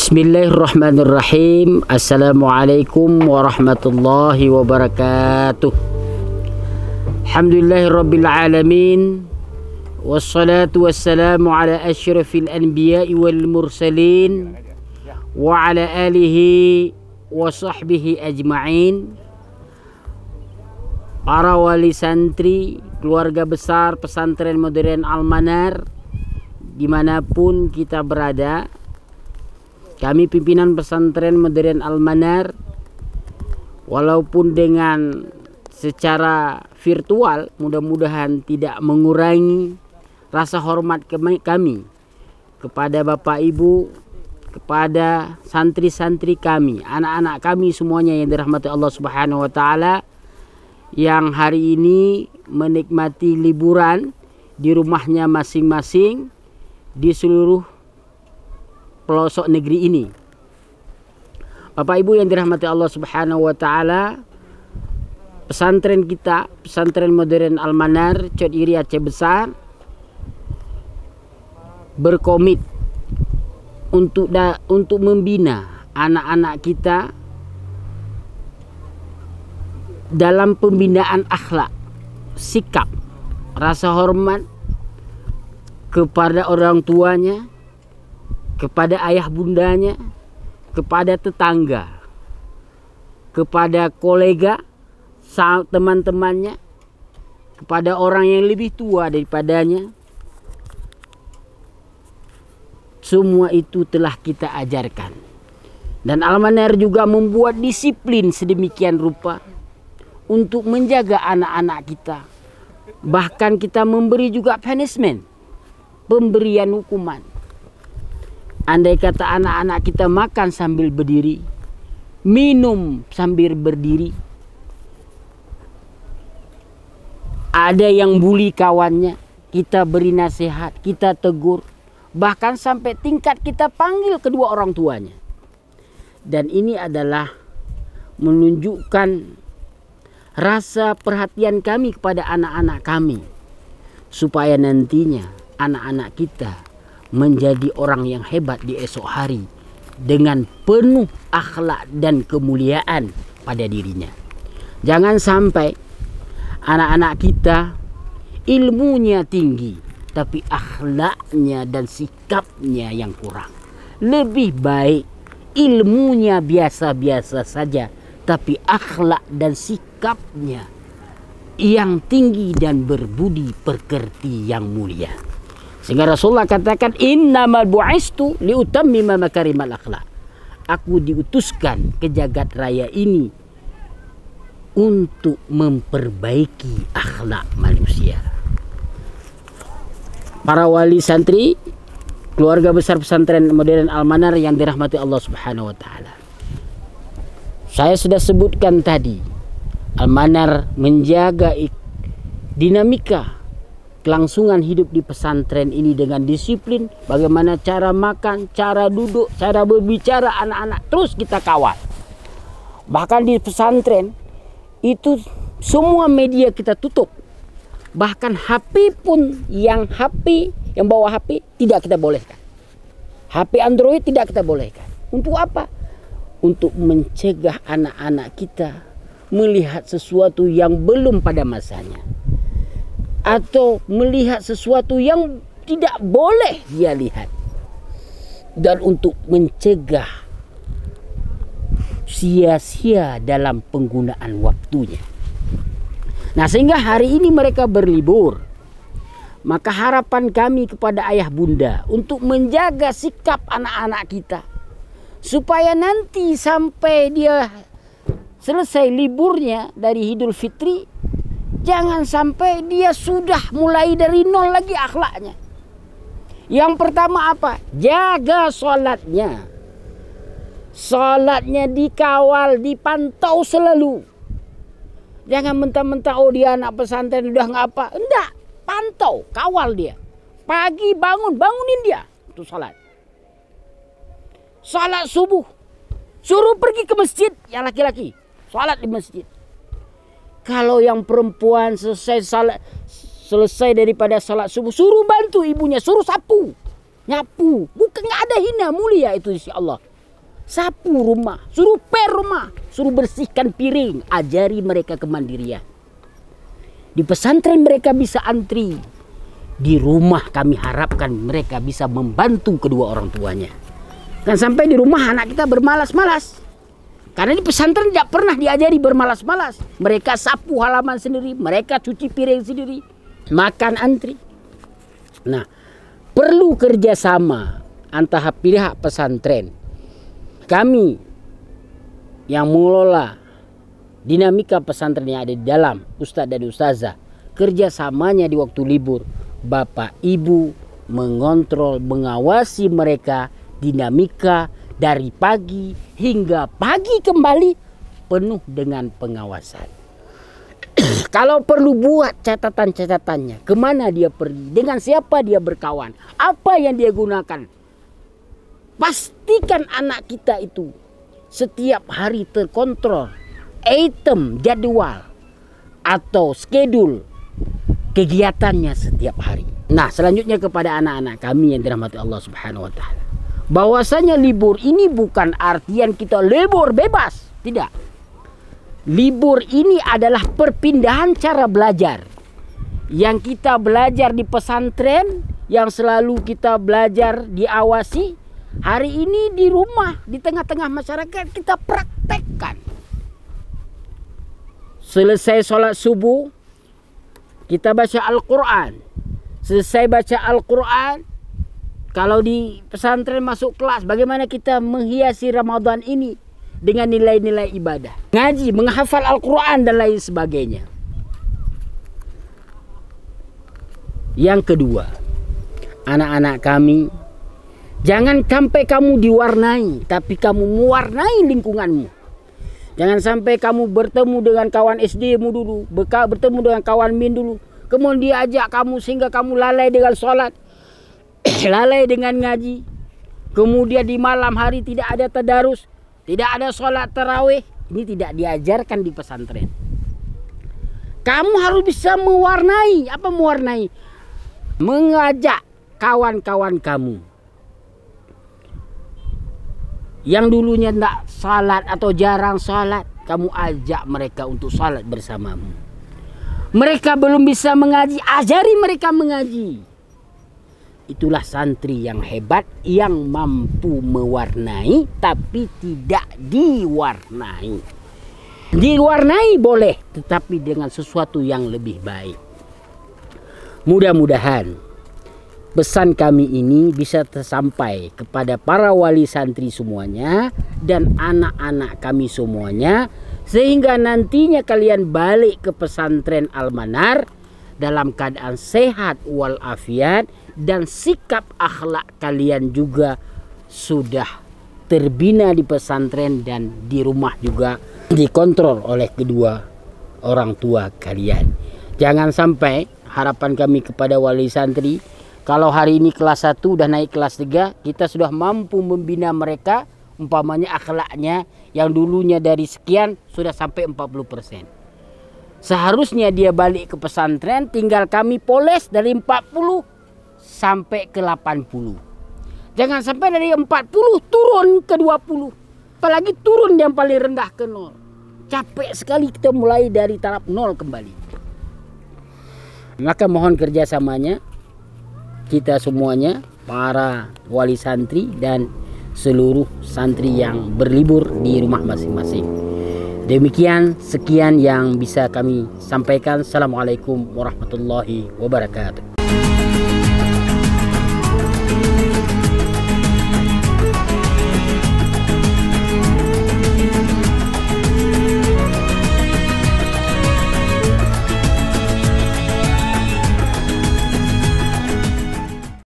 Bismillahirrahmanirrahim. Assalamualaikum warahmatullahi wabarakatuh. Alhamdulillahirabbil alamin. Wassalatu wassalamu ala asyrafil anbiya'i wal mursalin wa ala alihi wa sahbihi ajma'in. Para wali santri, keluarga besar pesantren modern Al-Manar, dimanapun kita berada, kami pimpinan pesantren modern Al-Manar, walaupun dengan secara virtual, mudah-mudahan tidak mengurangi rasa hormat kami kepada Bapak Ibu, kepada santri-santri kami, anak-anak kami semuanya yang dirahmati Allah Subhanahu wa taala, yang hari ini menikmati liburan di rumahnya masing-masing di seluruh pelosok negeri ini. Bapak Ibu yang dirahmati Allah Subhanahu wa taala, pesantren kita, pesantren modern Al-Manar Cot Iri Aceh Besar, berkomit untuk membina anak-anak kita dalam pembinaan akhlak, sikap, rasa hormat kepada orang tuanya, kepada ayah bundanya, kepada tetangga, kepada kolega, teman-temannya, kepada orang yang lebih tua daripadanya. Semua itu telah kita ajarkan. Dan Al-Manar juga membuat disiplin sedemikian rupa untuk menjaga anak-anak kita. Bahkan kita memberi juga punishment, pemberian hukuman. Andai kata anak-anak kita makan sambil berdiri, minum sambil berdiri, ada yang bully kawannya, kita beri nasihat, kita tegur, bahkan sampai tingkat kita panggil kedua orang tuanya. Dan ini adalah menunjukkan rasa perhatian kami kepada anak-anak kami, supaya nantinya anak-anak kita menjadi orang yang hebat di esok hari dengan penuh akhlak dan kemuliaan pada dirinya. Jangan sampai anak-anak kita ilmunya tinggi tapi akhlaknya dan sikapnya yang kurang. Lebih baik ilmunya biasa-biasa saja tapi akhlak dan sikapnya yang tinggi dan berbudi pekerti yang mulia. Sehingga Rasulullah katakan, innamal bu'istu liutammima makarimal akhlak. Aku diutuskan ke jagat raya ini untuk memperbaiki akhlak manusia. Para wali santri, keluarga besar pesantren modern Al-Manar yang dirahmati Allah Subhanahu wa taala. Saya sudah sebutkan tadi, Al-Manar menjaga dinamika kelangsungan hidup di pesantren ini dengan disiplin. Bagaimana cara makan, cara duduk, cara berbicara anak-anak terus kita kawal. Bahkan di pesantren itu semua media kita tutup. Bahkan HP pun yang bawa HP tidak kita bolehkan. HP Android tidak kita bolehkan. Untuk apa? Untuk mencegah anak-anak kita melihat sesuatu yang belum pada masanya, atau melihat sesuatu yang tidak boleh dia lihat, dan untuk mencegah sia-sia dalam penggunaan waktunya. Nah, sehingga hari ini mereka berlibur, maka harapan kami kepada ayah bunda untuk menjaga sikap anak-anak kita, supaya nanti sampai dia selesai liburnya dari Idul Fitri, jangan sampai dia sudah mulai dari nol lagi akhlaknya. Yang pertama apa? Jaga sholatnya. Sholatnya dikawal, dipantau selalu. Jangan mentah-mentah, oh dia anak pesantren udah nggak apa. Enggak, pantau, kawal dia. Pagi bangunin dia untuk sholat. Sholat subuh, suruh pergi ke masjid yang laki-laki, sholat di masjid. Kalau yang perempuan selesai daripada salat subuh, suruh bantu ibunya, suruh sapu, nyapu. Bukan, nggak ada hina, mulia itu insya Allah. Sapu rumah, suruh rumah, suruh bersihkan piring, ajari mereka kemandirian. Di pesantren mereka bisa antri. Di rumah kami harapkan mereka bisa membantu kedua orang tuanya. Dan sampai di rumah anak kita bermalas-malas. Karena di pesantren tidak pernah diajari bermalas-malas. Mereka sapu halaman sendiri, mereka cuci piring sendiri, makan antri. Nah, perlu kerjasama antara pihak pesantren. Kami yang mengelola dinamika pesantren yang ada di dalam, ustadz dan ustazah, kerjasamanya di waktu libur, bapak ibu mengontrol, mengawasi mereka dinamika dari pagi hingga pagi kembali penuh dengan pengawasan. Kalau perlu buat catatan-catatannya, kemana dia pergi, dengan siapa dia berkawan, apa yang dia gunakan. Pastikan anak kita itu setiap hari terkontrol item, jadwal atau schedule kegiatannya setiap hari. Nah, selanjutnya kepada anak-anak kami yang dirahmati Allah Subhanahu wa taala. Bahwasanya libur ini bukan artian kita libur bebas, tidak. Libur ini adalah perpindahan cara belajar. Yang kita belajar di pesantren, yang selalu kita belajar diawasi, hari ini di rumah, di tengah-tengah masyarakat kita praktekkan. Selesai sholat subuh, kita baca Al-Quran. Selesai baca Al-Quran, kalau di pesantren masuk kelas, bagaimana kita menghiasi Ramadan ini dengan nilai-nilai ibadah. Ngaji, menghafal Al-Quran dan lain sebagainya. Yang kedua, anak-anak kami, jangan sampai kamu diwarnai, tapi kamu mewarnai lingkunganmu. Jangan sampai kamu bertemu dengan kawan SD-mu dulu, bertemu dengan kawan min dulu, kemudian dia ajak kamu sehingga kamu lalai dengan sholat, lalai dengan ngaji. Kemudian di malam hari tidak ada tadarus, tidak ada sholat tarawih. Ini tidak diajarkan di pesantren. Kamu harus bisa mewarnai. Apa mewarnai? Mengajak kawan-kawan kamu yang dulunya tidak salat atau jarang salat, kamu ajak mereka untuk salat bersamamu. Mereka belum bisa mengaji, ajari mereka mengaji. Itulah santri yang hebat, yang mampu mewarnai tapi tidak diwarnai. Diwarnai boleh, tetapi dengan sesuatu yang lebih baik. Mudah-mudahan pesan kami ini bisa tersampai kepada para wali santri semuanya dan anak-anak kami semuanya, sehingga nantinya kalian balik ke pesantren Al-Manar dalam keadaan sehat walafiat, dan sikap akhlak kalian juga sudah terbina di pesantren dan di rumah juga dikontrol oleh kedua orang tua kalian. Jangan sampai, harapan kami kepada wali santri, kalau hari ini kelas 1 udah naik kelas 3, kita sudah mampu membina mereka, umpamanya akhlaknya yang dulunya dari sekian sudah sampai 40%. Seharusnya dia balik ke pesantren, tinggal kami poles dari 40 sampai ke 80. Jangan sampai dari 40 turun ke 20. Apalagi turun yang paling rendah ke 0. Capek sekali kita mulai dari taraf 0 kembali. Maka mohon kerjasamanya kita semuanya, para wali santri dan seluruh santri yang berlibur di rumah masing-masing. Demikian, sekian yang bisa kami sampaikan. Assalamualaikum warahmatullahi wabarakatuh.